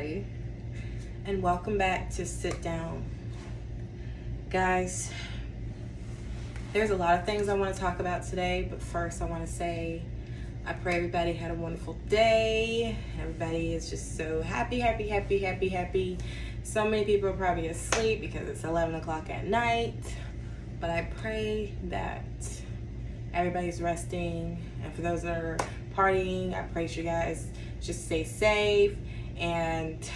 everybody, and welcome back to Sit Down. Guys, there's a lot of things I want to talk about today, but first I want to say I pray everybody had a wonderful day. Everybody is just so happy. So many people are probably asleep because it's 11 o'clock at night, but I pray that everybody's resting, and for those that are partying, I pray you guys just stay safe and,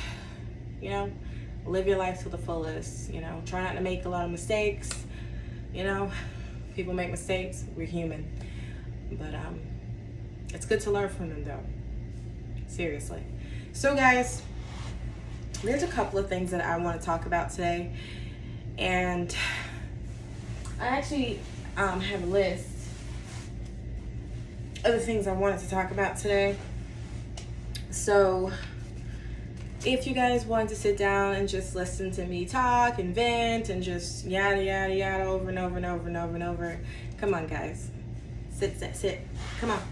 live your life to the fullest. Try not to make a lot of mistakes. People make mistakes. We're human. But it's good to learn from them, though. Seriously. So, guys, there's a couple of things that I want to talk about today. And I actually have a list of the things I wanted to talk about today. So if you guys want to sit down and just listen to me talk and vent and just yada yada yada over and over and over and over and over, come on, guys, sit, come on,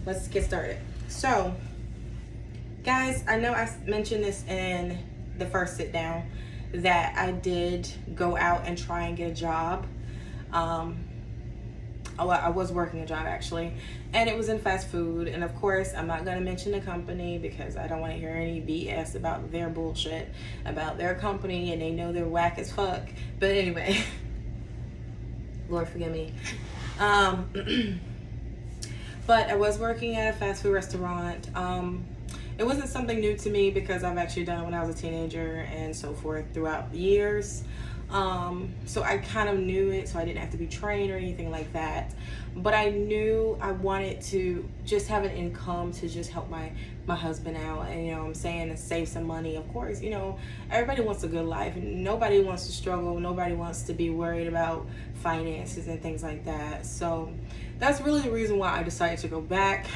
let's get started. So guys, I know I mentioned this in the first sit down that I did go out and try and get a job. I was working a job actually, and it was in fast food. And of course, I'm not going to mention the company because I don't want to hear any BS about their bullshit about their company, and they know they're whack as fuck. But anyway, Lord forgive me. But I was working at a fast food restaurant. It wasn't something new to me because I've actually done it when I was a teenager and so forth throughout the years. So I kind of knew it, so I didn't have to be trained or anything like that. But I knew I wanted to just have an income to just help my husband out, and I'm saying, to save some money. Of course, everybody wants a good life, and nobody wants to struggle. Nobody wants to be worried about finances and things like that. So that's really the reason why I decided to go back.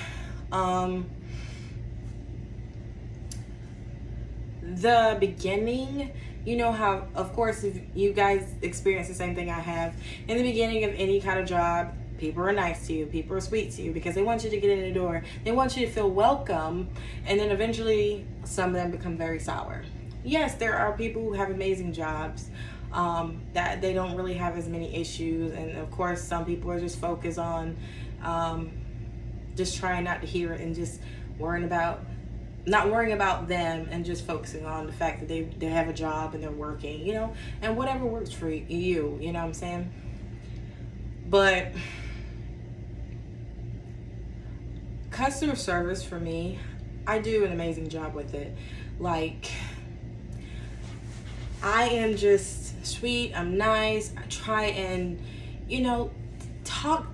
The beginning, how, of course, if you guys experience the same thing I have, in the beginning of any kind of job, people are nice to you, people are sweet to you because they want you to get in the door, they want you to feel welcome, and then eventually some of them become very sour. Yes, there are people who have amazing jobs, that they don't really have as many issues, and of course some people are just focused on just trying not to hear it and just not worrying about them and just focusing on the fact that they have a job and they're working, and whatever works for you, you know what I'm saying? But customer service for me, I do an amazing job with it. Like, I am just sweet, I'm nice, I try and, talk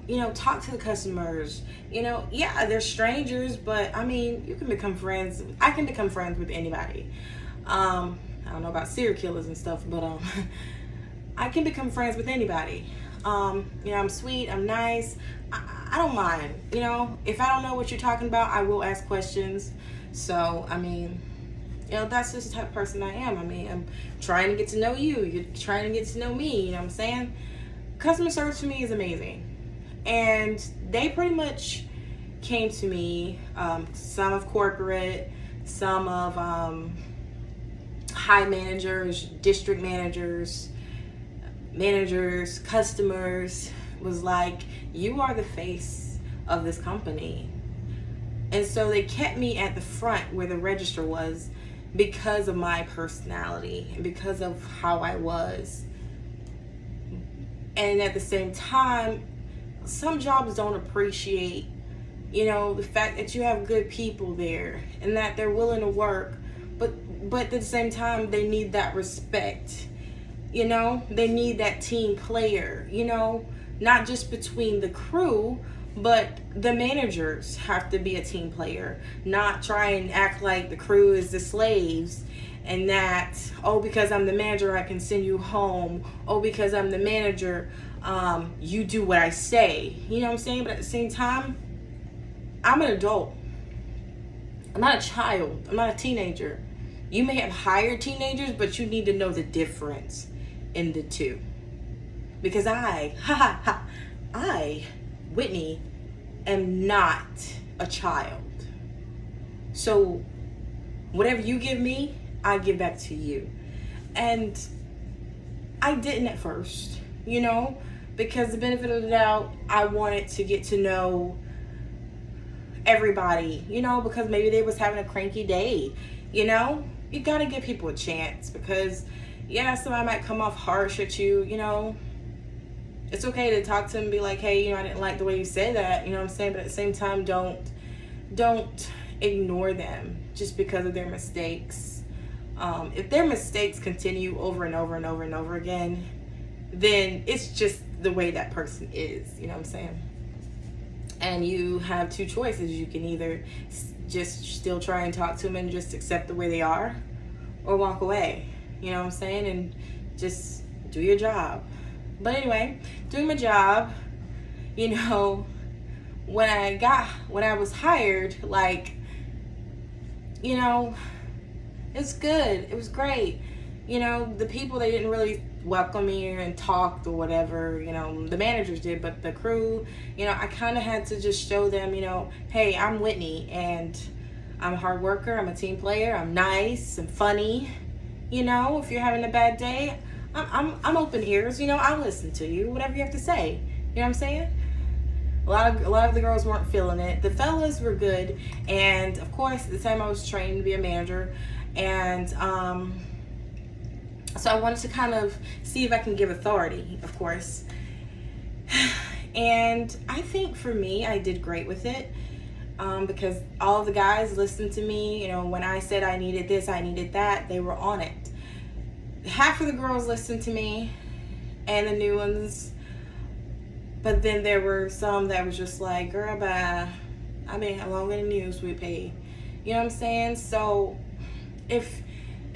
to the customers. Yeah, they're strangers, but I mean, you can become friends. I can become friends with anybody. I don't know about serial killers and stuff, but I can become friends with anybody. I'm sweet, I'm nice. I don't mind. If I don't know what you're talking about, I will ask questions. So, I mean, that's just the type of person I am. I mean, I'm trying to get to know you. You're trying to get to know me. You know what I'm saying? Customer service for me is amazing. And they pretty much came to me, some of corporate, some of high managers, district managers, customers, was like, you are the face of this company. And so they kept me at the front where the register was because of my personality and because of how I was. And at the same time, some jobs don't appreciate, the fact that you have good people there and that they're willing to work, but at the same time, they need that respect. They need that team player, not just between the crew, but the managers have to be a team player, not try and act like the crew is the slaves. And that, because I'm the manager, I can send you home. Because I'm the manager, you do what I say. You know what I'm saying? But at the same time, I'm an adult. I'm not a child. I'm not a teenager. You may have hired teenagers, but you need to know the difference in the two. Because I, Whitney, am not a child. So Whatever you give me, I give back to you. And I didn't at first, you know, because the benefit of the doubt, I wanted to get to know everybody, you know, because maybe they was having a cranky day, you know. You gotta give people a chance, because yeah, somebody might come off harsh at you, you know. It's okay to talk to them and be like, hey, you know, I didn't like the way you said that, you know what I'm saying? But at the same time, don't ignore them just because of their mistakes. If their mistakes continue over and over and over and over again, then it's just the way that person is, you know what I'm saying? And you have two choices. You can either just still try and talk to them and just accept the way they are, or walk away, you know what I'm saying? And just do your job. But anyway, doing my job, you know, when I was hired, like, you know, it's good. It was great. You know, the people, they didn't really welcome me and talked or whatever, you know, the managers did, but the crew, you know, I kind of had to just show them, you know, hey, I'm Whitney, and I'm a hard worker, I'm a team player, I'm nice, I'm funny, you know. If you're having a bad day, I'm open ears, you know, I'll listen to you, whatever you have to say, you know what I'm saying? A lot of the girls weren't feeling it. The fellas were good, and of course, at the time I was trained to be a manager, and so I wanted to kind of see if I can give authority, of course. And I think for me, I did great with it, because all of the guys listened to me. You know, when I said I needed this, I needed that, they were on it. Half of the girls listened to me, and the new ones. But then there were some that was just like, girl, bye. I mean, how long in the news we pay? You know what I'm saying? So if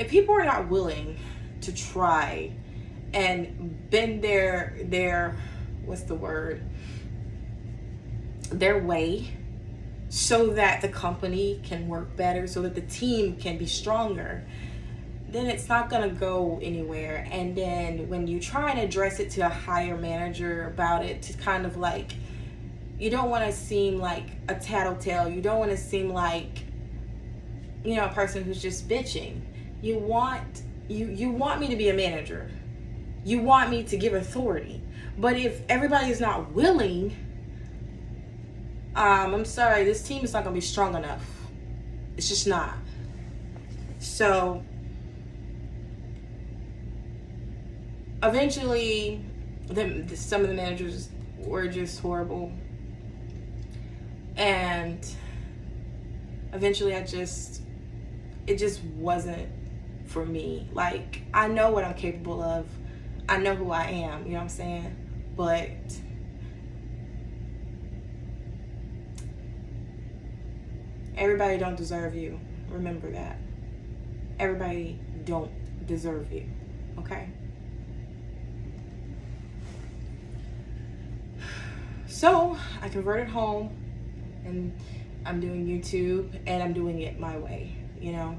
people are not willing to try and bend their what's the word? Their way, so that the company can work better, so that the team can be stronger, then it's not gonna go anywhere. And then when you try and address it to a higher manager about it, to kind of like, you don't want to seem like a tattletale. You don't want to seem like, you know, a person who's just bitching. You want me to be a manager. You want me to give authority. But if everybody is not willing, I'm sorry, this team is not gonna be strong enough. It's just not. So eventually, some of the managers were just horrible, and eventually it just wasn't for me. Like, I know what I'm capable of, I know who I am, you know what I'm saying? But everybody don't deserve you. Remember that. Everybody don't deserve you, okay? So I converted home, and I'm doing YouTube, and I'm doing it my way, you know.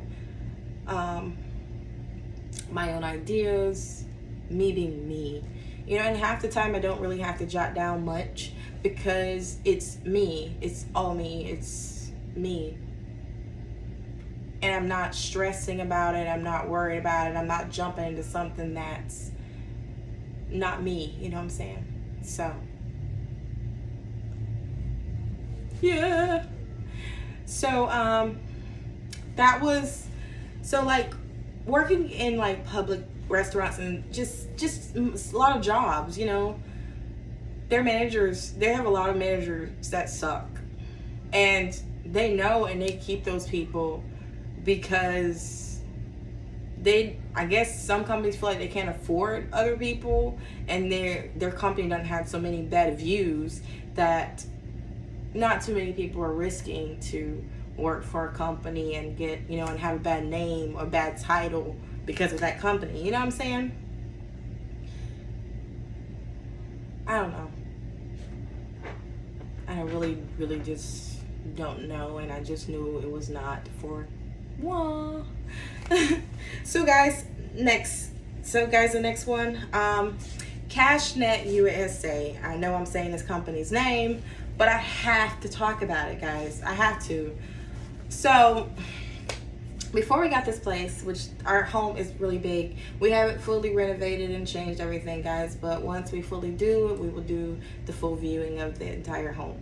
My own ideas, me being me, you know. And half the time I don't really have to jot down much, because it's me. It's all me. It's me. And I'm not stressing about it. I'm not worried about it. I'm not jumping into something that's not me, you know what I'm saying? So yeah. So that was, so like, working in like public restaurants and just a lot of jobs, you know, their managers, they have a lot of managers that suck, and they know, and they keep those people because I guess some companies feel like they can't afford other people, and their company doesn't have so many bad views that not too many people are risking to work for a company and get, you know, and have a bad name or bad title because of that company. You know what I'm saying? I don't know. I really just don't know, and I just knew it was not for one. So guys, the next one, CashNetUSA. I know I'm saying this company's name, but I have to talk about it, guys. I have to. So before we got this place, which our home is really big, we haven't fully renovated and changed everything, guys. But once we fully do it, we will do the full viewing of the entire home.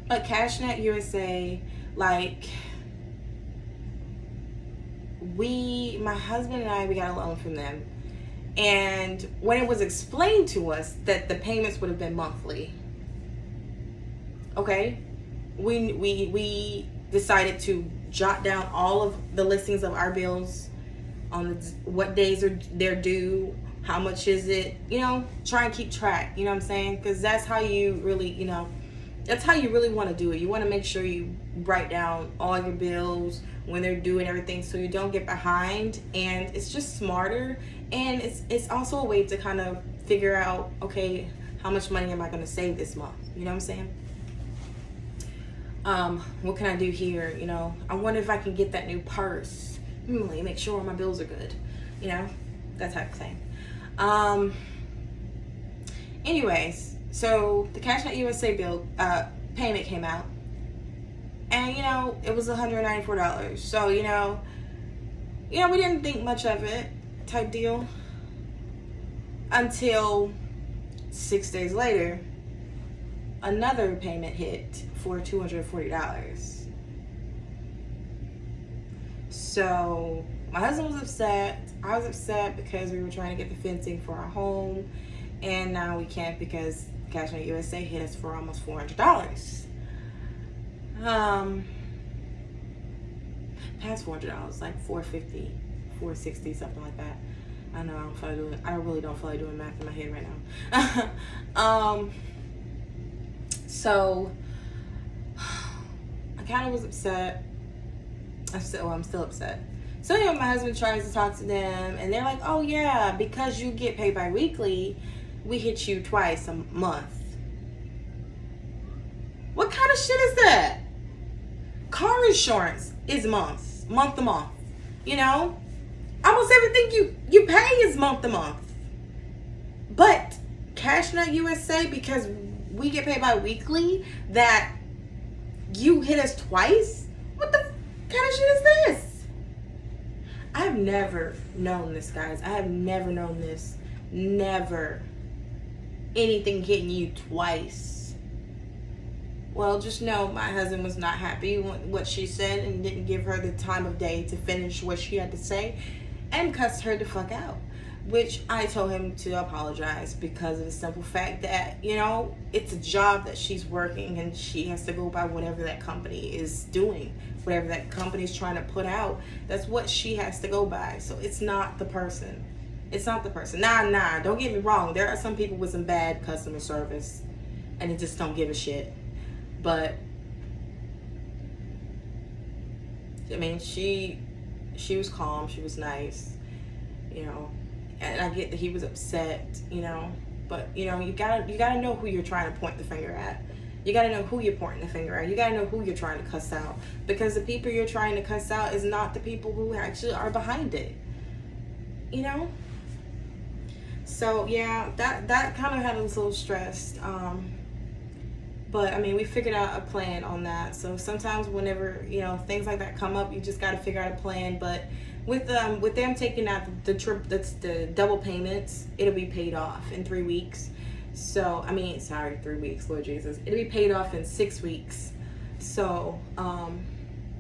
But CashNetUSA, like, my husband and I, we got a loan from them. And when it was explained to us that the payments would have been monthly, okay, we decided to jot down all of the listings of our bills on what days they're due, how much is it, try and keep track, you know what I'm saying? Because that's how you really, that's how you really want to do it. You want to make sure you write down all your bills, when they're due and everything, so you don't get behind. And it's just smarter, and it's also a way to kind of figure out, okay, how much money am I going to save this month? You know what I'm saying? What can I do here? I wonder if I can get that new purse. Let me make sure my bills are good. That type of thing. Anyways, so the CashNetUSA bill payment came out, and it was $194. So we didn't think much of it, type deal, until 6 days later, another payment hit for $240. So my husband was upset. I was upset because we were trying to get the fencing for our home, and now we can't because CashNetUSA hit us for almost $400. Past $400, like $450, $460, something like that. I know I really don't feel like doing math in my head right now. So I kind of was upset. I'm still upset. So anyway, my husband tries to talk to them, and they're like, "Oh yeah, because you get paid bi-weekly, we hit you twice a month." What kind of shit is that? Car insurance is month to month. Almost everything you pay is month to month. But CashNetUSA, because we get paid bi-weekly, that you hit us twice? What the kind of shit is this? I've never known this, guys. I have never known this. Never. Anything hitting you twice. Well, just know my husband was not happy with what she said and didn't give her the time of day to finish what she had to say, and cussed her the fuck out. Which I told him to apologize, because of the simple fact that, it's a job that she's working, and she has to go by whatever that company is doing. Whatever that company is trying to put out, that's what she has to go by. So it's not the person. It's not the person. Nah, don't get me wrong. There are some people with some bad customer service, and they just don't give a shit. But I mean, she was calm, she was nice, and I get that he was upset, but you gotta know who you're trying to point the finger at. You gotta know who you're pointing the finger at. You gotta know who you're trying to cuss out, because the people you're trying to cuss out is not the people who actually are behind it. So yeah, that kind of had us a little stressed. But I mean, we figured out a plan on that. So sometimes whenever, things like that come up, you just got to figure out a plan. But with them taking out the double payments, it'll be paid off in 3 weeks. So, 3 weeks, Lord Jesus. It'll be paid off in 6 weeks. So,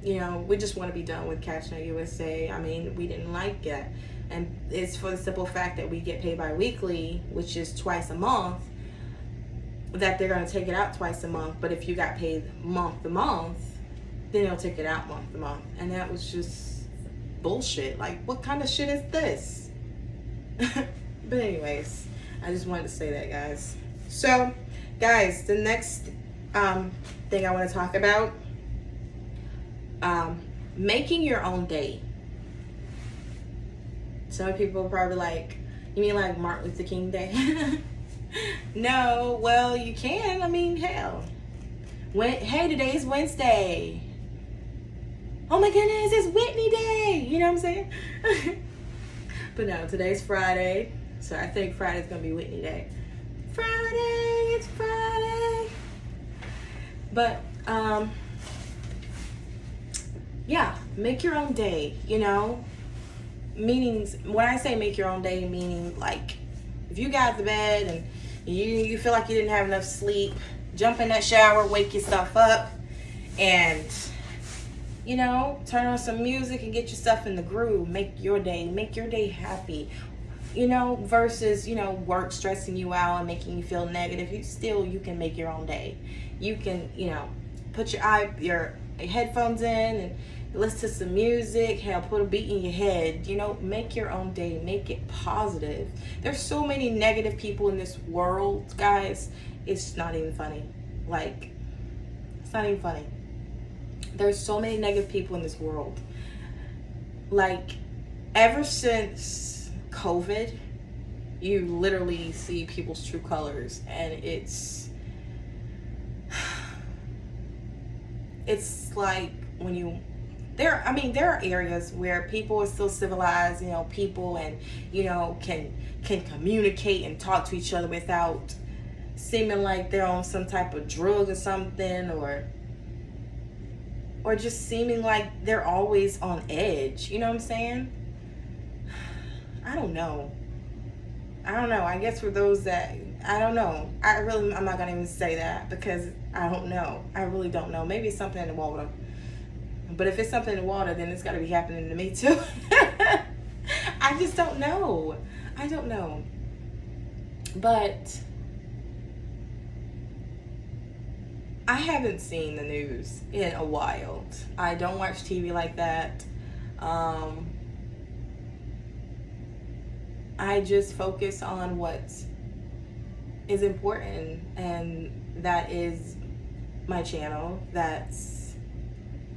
we just want to be done with CashNetUSA. We didn't like it. And it's for the simple fact that we get paid bi-weekly, which is twice a month, that they're going to take it out twice a month. But if you got paid month to month, then they'll take it out month to month. And that was just bullshit. Like, what kind of shit is this? But anyways, I just wanted to say that, guys. So, guys, the next thing I want to talk about, making your own day. Some people are probably like, you mean like Martin Luther King Day? No, well, you can. Hell. Hey, today's Wednesday. Oh my goodness, it's Whitney Day. You know what I'm saying? But no, today's Friday. So I think Friday's going to be Whitney Day. It's Friday. But, yeah, make your own day, you know? Meanings, when I say make your own day, meaning like if you got out the bed and you feel like you didn't have enough sleep, jump in that shower, wake yourself up, and you know, turn on some music and get yourself in the groove. Make your day happy. You know, versus, you know, work stressing you out and making you feel negative. You can make your own day. You can, you know, put your headphones in and listen to some music. Hell, put a beat in your head. You know, make your own day. Make it positive. There's so many negative people in this world, guys. It's not even funny. Like, it's not even funny. There's so many negative people in this world. Like, ever since COVID, you literally see people's true colors, and it's like when you there are areas where people are still civilized, you know, people, and you know, can communicate and talk to each other without seeming like they're on some type of drug or something, or just seeming like they're always on edge. You know what I'm saying? I don't know. I guess for those that, I don't know. I'm not going to even say that because I don't know. I really don't know. Maybe it's something in the water. But if it's something in the water, then it's got to be happening to me too. I just don't know. I don't know. But I haven't seen the news in a while. I don't watch TV like that. I just focus on what is important, and that is my channel. That's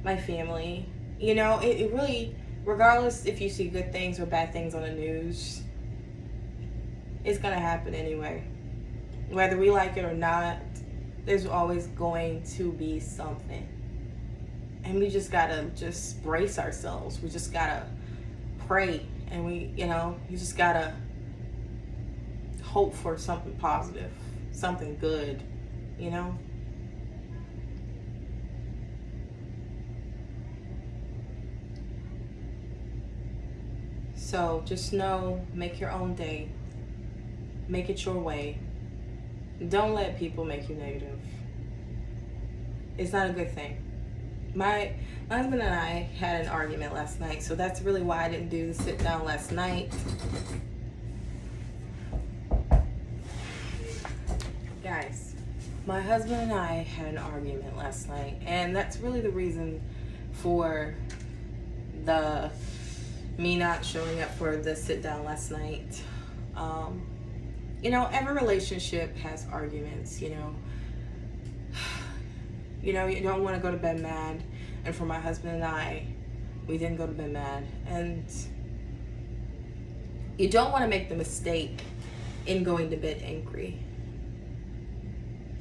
my family. You know, it really, regardless if you see good things or bad things on the news, it's gonna happen anyway. Whether we like it or not, there's always going to be something. And we just gotta just brace ourselves. We just gotta pray. And you just gotta hope for something positive, something good, you know? So just know, make your own day. Make it your way. Don't let people make you negative. It's not a good thing. My husband and I had an argument last night, so that's really why I didn't do the sit down last night. Guys, my husband and I had an argument last night, and that's really the reason for me not showing up for the sit down last night. You know, every relationship has arguments, you know. You know, you don't want to go to bed mad. And for my husband and I, we didn't go to bed mad. And you don't want to make the mistake in going to bed angry.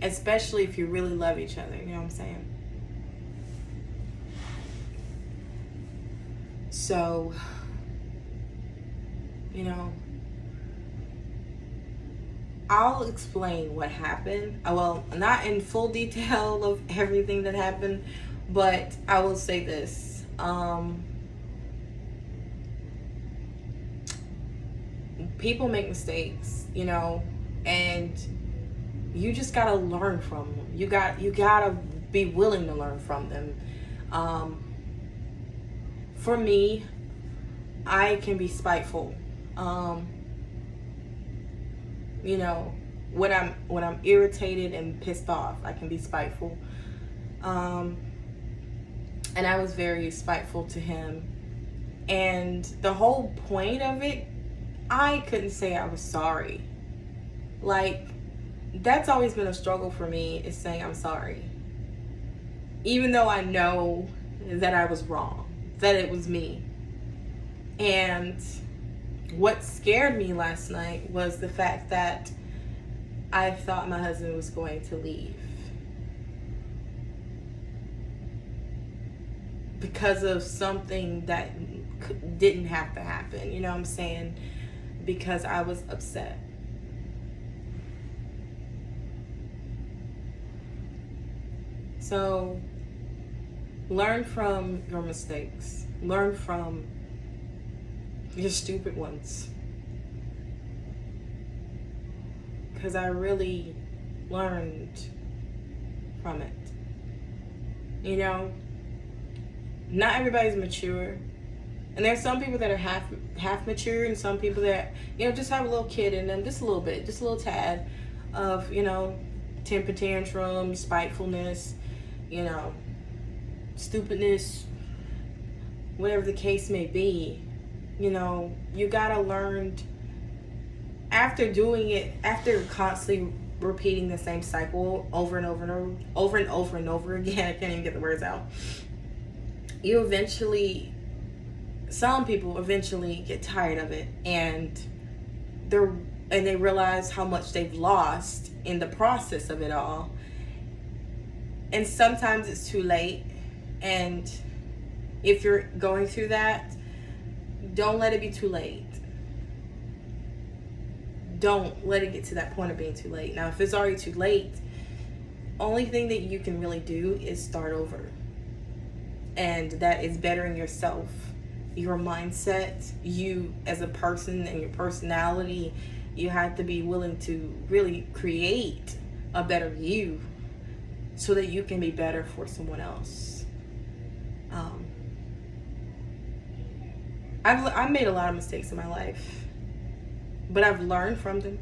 Especially if you really love each other, you know what I'm saying? So, you know, I'll explain what happened. Well, not in full detail of everything that happened, but I will say this. People make mistakes, you know, and you just gotta learn from them. You gotta be willing to learn from them. For me, I can be spiteful. You know, when I'm irritated and pissed off, I can be spiteful. And I was very spiteful to him. And the whole point of it, I couldn't say I was sorry. Like, that's always been a struggle for me, is saying I'm sorry. Even though I know that I was wrong, that it was me. And what scared me last night was the fact that I thought my husband was going to leave. Because of something that didn't have to happen, you know what I'm saying? Because I was upset. So Learn from your mistakes. Learn from your stupid ones. Because I really learned from it. You know, not everybody's mature. And there's some people that are half mature, and some people that, you know, just have a little kid in them, just a little bit, just a little tad of, you know, temper tantrum, spitefulness, you know, stupidness, whatever the case may be. You know, you gotta learn after doing it, after constantly repeating the same cycle over and over and over and over and over again. I can't even get the words out. You eventually, some people eventually get tired of it, and they realize how much they've lost in the process of it all. And sometimes it's too late. And if you're going through that, don't let it be too late. Don't let it get to that point of being too late. Now, if it's already too late, only thing that you can really do is start over. And that is bettering yourself, your mindset, you as a person and your personality. You have to be willing to really create a better you so that you can be better for someone else. I've made a lot of mistakes in my life, but I've learned from them,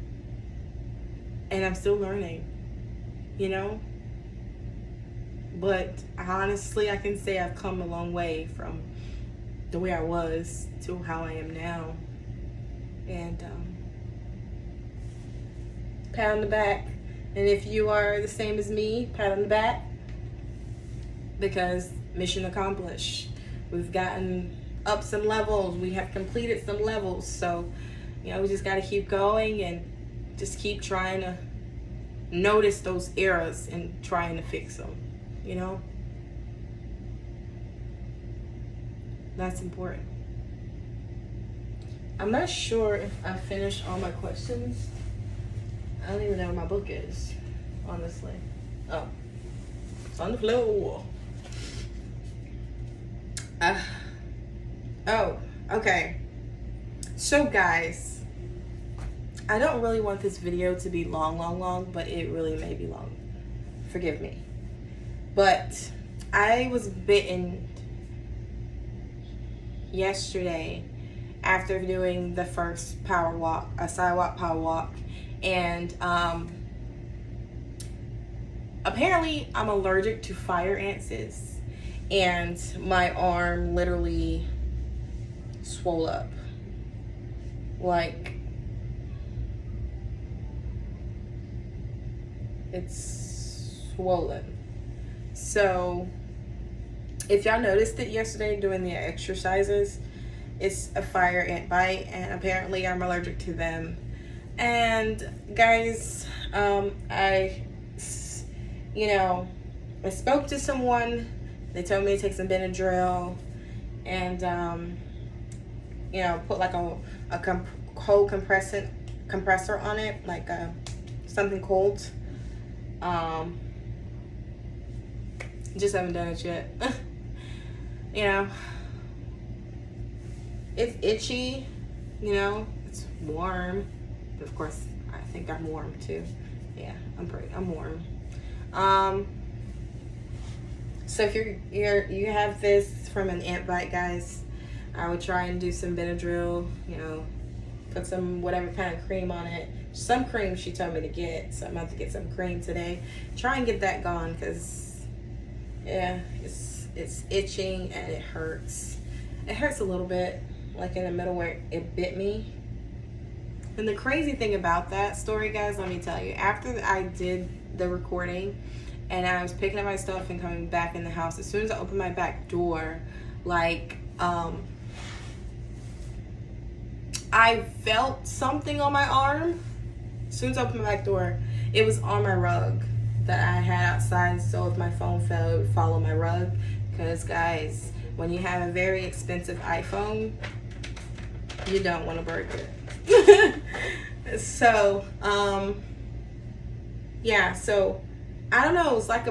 and I'm still learning, you know. But honestly, I can say I've come a long way from the way I was to how I am now. And pat on the back. And if you are the same as me, pat on the back, because mission accomplished. We've gotten up some levels. We have completed some levels. So, you know, we just got to keep going and just keep trying to notice those errors and trying to fix them, you know? That's important. I'm not sure if I finished all my questions. I don't even know where my book is, honestly. Oh, it's on the floor. Oh, okay. So guys, I don't really want this video to be long, but it really may be long. Forgive me. But I was bitten yesterday after doing the first a sidewalk power walk. And apparently I'm allergic to fire ants, and my arm literally swole up. Like, it's swollen. So if y'all noticed it yesterday doing the exercises, it's a fire ant bite, and apparently I'm allergic to them. And guys, I spoke to someone. They told me to take some Benadryl and put like a cold compressor on it, like something cold. Just haven't done it yet. It's itchy, it's warm. Of course, I think I'm warm too. Yeah, I'm warm. So if you have this from an ant bite, guys, I would try and do some Benadryl, put some whatever kind of cream on it. Some cream she told me to get, so I'm about to get some cream today. Try and get that gone, because yeah, it's itching and it hurts. It hurts a little bit, like in the middle where it bit me. And the crazy thing about that story, guys, let me tell you, after I did the recording and I was picking up my stuff and coming back in the house, as soon as I opened my back door, like, I felt something on my arm. As soon as I opened my back door, it was on my rug that I had outside. So if my phone fell, it would follow my rug. Because, guys, when you have a very expensive iPhone, you don't want to break it. So, yeah, so I don't know. It's like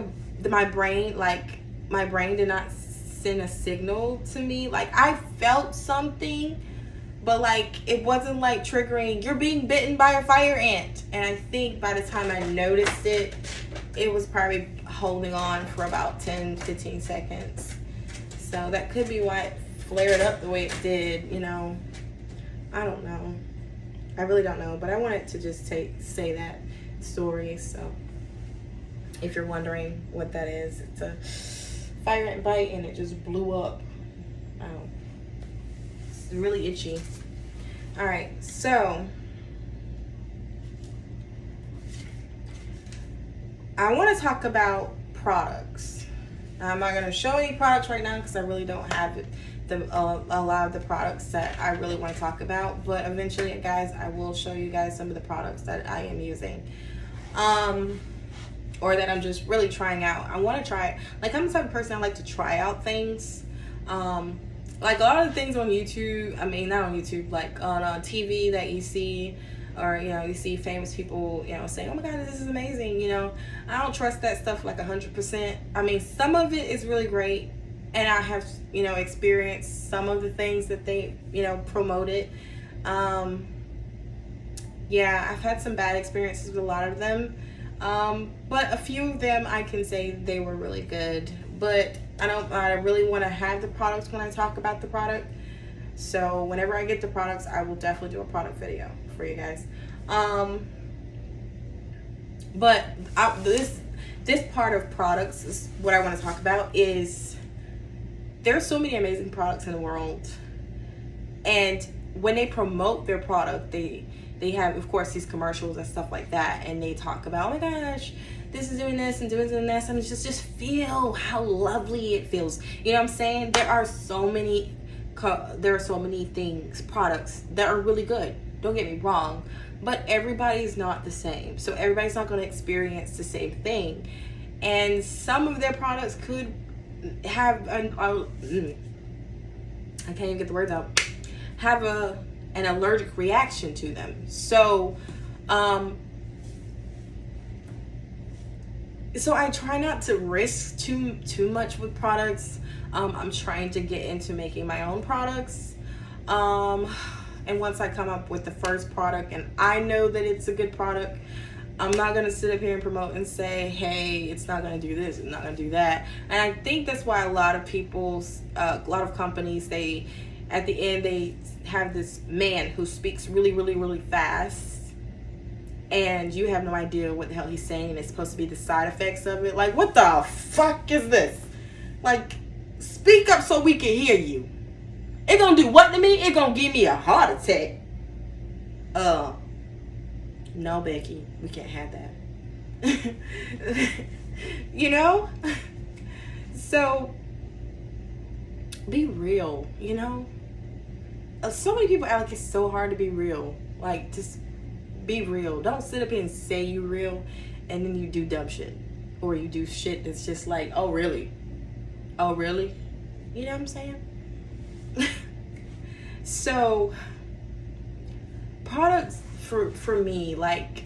my brain, like, my brain did not send a signal to me. Like, I felt something, but like it wasn't like triggering, you're being bitten by a fire ant. And I think by the time I noticed it, it was probably holding on for about 10-15 seconds. So that could be why it flared up the way it did, you know. I don't know. I really don't know, but I wanted to just say that story. So if you're wondering what that is, it's a fire ant bite and it just blew up. Oh, it's really itchy. All right, so I want to talk about products. I'm not going to show any products right now because I really don't have a lot of the products that I really want to talk about, but eventually, guys, I will show you guys some of the products that I am using, or that I'm just really trying out. I want to try, like, I'm the type of person I like to try out things, like a lot of the things on YouTube, I mean, not on YouTube, like on TV that you see, or, you know, you see famous people, you know, saying, oh my God, this is amazing, you know. I don't trust that stuff like 100%. I mean, some of it is really great, and I have, you know, experienced some of the things that they, you know, promoted. Yeah, I've had some bad experiences with a lot of them. But a few of them I can say they were really good. But I really want to have the products when I talk about the product. So whenever I get the products, I will definitely do a product video for you guys. But this part of products is what I want to talk about. Is there are so many amazing products in the world, and when they promote their product, they have, of course, these commercials and stuff like that, and they talk about, oh my gosh, this is doing this and doing this, and just feel how lovely it feels. You know what I'm saying? There are so many things, products that are really good. Don't get me wrong, but everybody's not the same. So everybody's not going to experience the same thing, and some of their products could have I can't even get the words out. Have an allergic reaction to them. So so I try not to risk too much with products. I'm trying to get into making my own products. And once I come up with the first product and I know that it's a good product, I'm not going to sit up here and promote and say, hey, it's not going to do this, it's not going to do that. And I think that's why a lot of companies, at the end, they have this man who speaks really, really, really fast, and you have no idea what the hell he's saying, and it's supposed to be the side effects of it. Like, what the fuck is this? Like, speak up so we can hear you. It gonna do what to me? It gonna give me a heart attack. No, Becky, we can't have that. You know? So, be real, you know? So many people act like it's so hard to be real. Like, just be real. Don't sit up here and say you real and then you do dumb shit. Or you do shit that's just like, oh, really? Oh, really? You know what I'm saying? So, products for me, like,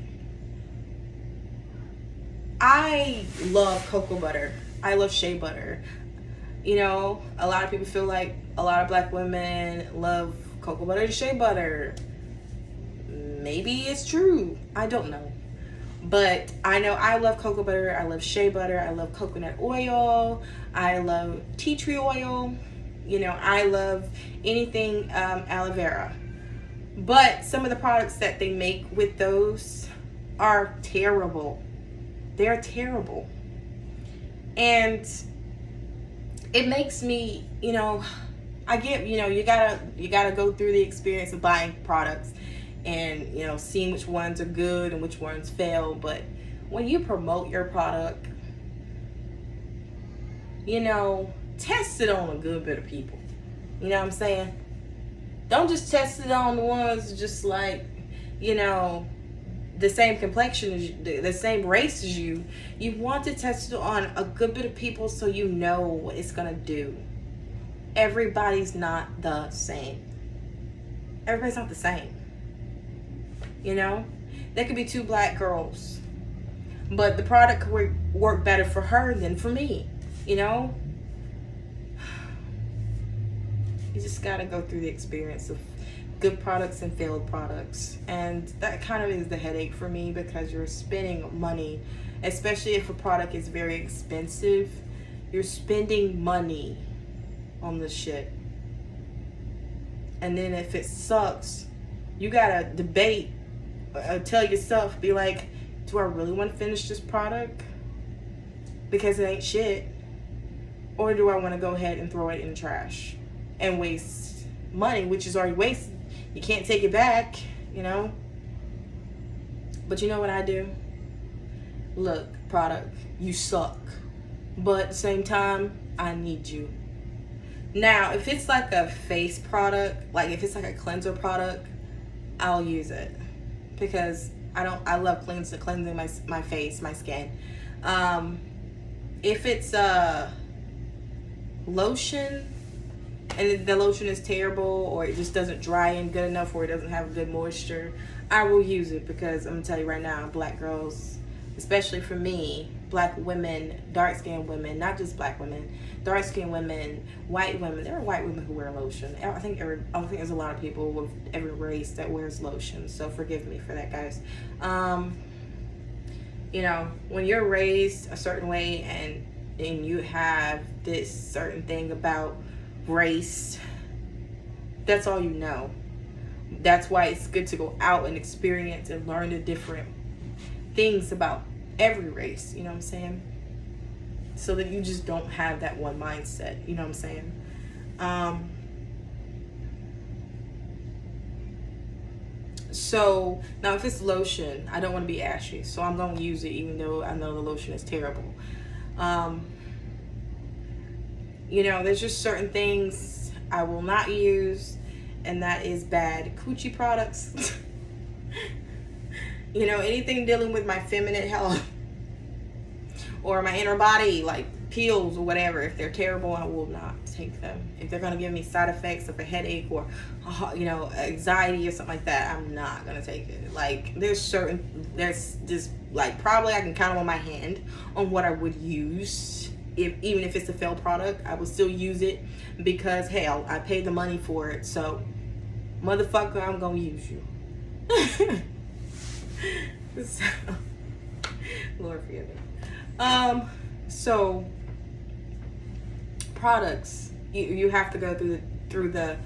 I love cocoa butter. I love shea butter. You know, a lot of people feel like a lot of black women love cocoa butter and shea butter. Maybe it's true. I don't know. But I know I love cocoa butter. I love shea butter. I love coconut oil. I love tea tree oil. You know, I love anything aloe vera. But some of the products that they make with those are terrible. They're terrible. And it makes me, you know, I get, you know, you gotta go through the experience of buying products and, you know, seeing which ones are good and which ones fail. But when you promote your product, you know, test it on a good bit of people. You know what I'm saying? Don't just test it on the ones just like, you know, the same complexion as you, the same race as you. You want to test it on a good bit of people so you know what it's gonna do. Everybody's not the same. Everybody's not the same. You know? There could be two black girls, but the product could work better for her than for me. You know? You just gotta go through the experience of good products and failed products. And that kind of is the headache for me, because you're spending money, especially if a product is very expensive. You're spending money on the shit. And then if it sucks, you gotta debate, tell yourself, be like, do I really want to finish this product because it ain't shit? Or do I want to go ahead and throw it in the trash and waste money, which is already wasted? You can't take it back, you know? But you know what I do? Look, product, you suck. But at the same time, I need you. Now, if it's like a face product, like if it's like a cleanser product, I'll use it. Because I love cleansing my face, my skin. If it's a lotion, and the lotion is terrible, or it just doesn't dry in good enough, or it doesn't have good moisture, I will use it. Because I'm gonna tell you right now, black girls, especially for me, black women, dark skinned women, not just black women, dark skinned women, white women. There are white women who wear lotion. I think there's a lot of people of every race that wears lotion. So forgive me for that, guys. You know, when you're raised a certain way, and you have this certain thing about race, that's all you know. That's why it's good to go out and experience and learn the different things about every race, you know what I'm saying? So that you just don't have that one mindset, you know what I'm saying? So now if it's lotion, I don't want to be ashy, so I'm going to use it even though I know the lotion is terrible. You know, there's just certain things I will not use, and that is bad coochie products. You know, anything dealing with my feminine health or my inner body, like pills or whatever, if they're terrible, I will not take them. If they're going to give me side effects of a headache or, you know, anxiety or something like that, I'm not going to take it. Like, there's just, like, probably I can count on my hand on what I would use. Even if it's a failed product, I will still use it because, hell, I paid the money for it. So, motherfucker, I'm going to use you. So, Lord forgive me. So products, you have to go through the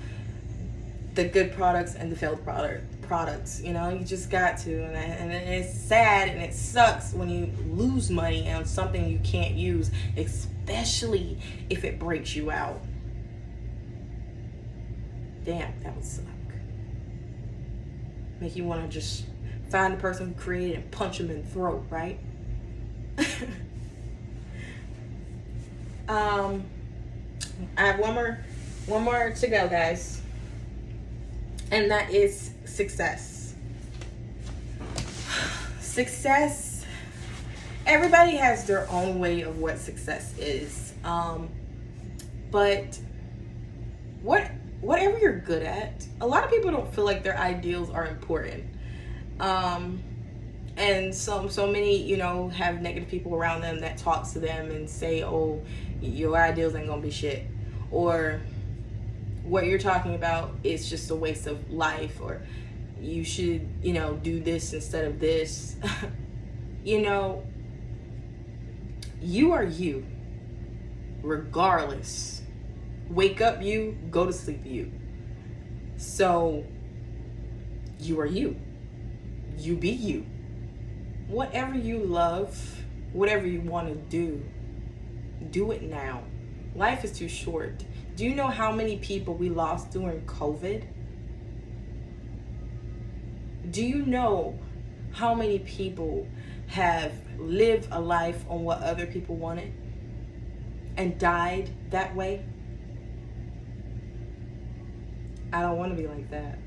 good products and the failed products. You know, you just got to, and it's sad and it sucks when you lose money on something you can't use, especially if it breaks you out. Damn, that would suck. Make you want to just find the person who created it and punch him in the throat, right? I have one more to go, guys, and that is success. Success. Everybody has their own way of what success is, but whatever you're good at, a lot of people don't feel like their ideals are important. And so many, you know, have negative people around them that talks to them and say, oh, your ideals ain't gonna be shit, or what you're talking about is just a waste of life, or you should, you know, do this instead of this. You know, you are you regardless. Wake up you, go to sleep you. So you are you. You be you. Whatever you love, whatever you want to do it now. Life is too short. Do you know how many people we lost during COVID? Do you know how many people have lived a life on what other people wanted and died that way? I don't want to be like that.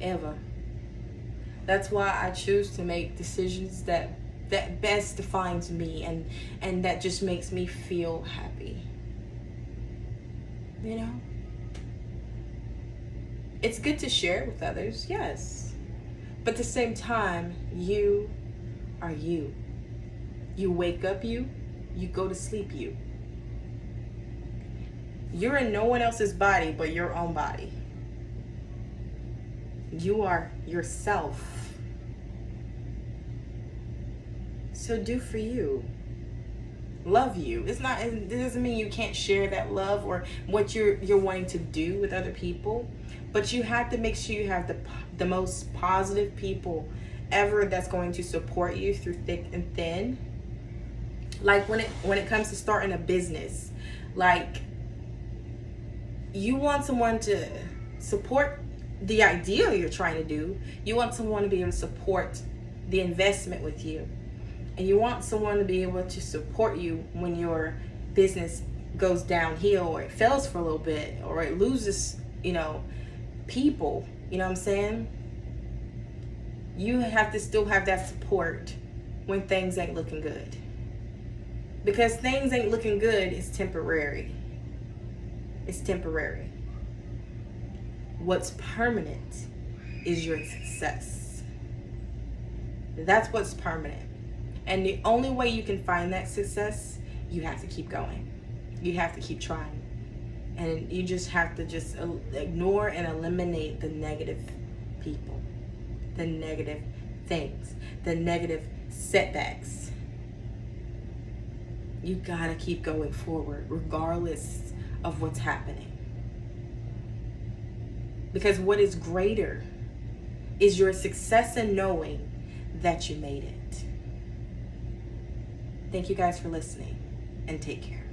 Ever. That's why I choose to make decisions that best defines me and that just makes me feel happy. You know? It's good to share it with others, yes. But at the same time, you are you. You wake up you go to sleep you. You're in no one else's body but your own body. You are yourself. So do for you. Love you. It doesn't mean you can't share that love or what you're wanting to do with other people, but you have to make sure you have the most positive people ever that's going to support you through thick and thin. Like when it comes to starting a business, like you want someone to support the idea you're trying to do. You want someone to be able to support the investment with you. And you want someone to be able to support you when your business goes downhill or it fails for a little bit or it loses, people. You know what I'm saying? You have to still have that support when things ain't looking good. Because things ain't looking good is temporary. It's temporary. What's permanent is your success. That's what's permanent. And the only way you can find that success, you have to keep going. You have to keep trying. And you just have to just ignore and eliminate the negative people, the negative things, the negative setbacks. You gotta keep going forward regardless of what's happening. Because what is greater is your success in knowing that you made it. Thank you guys for listening, and take care.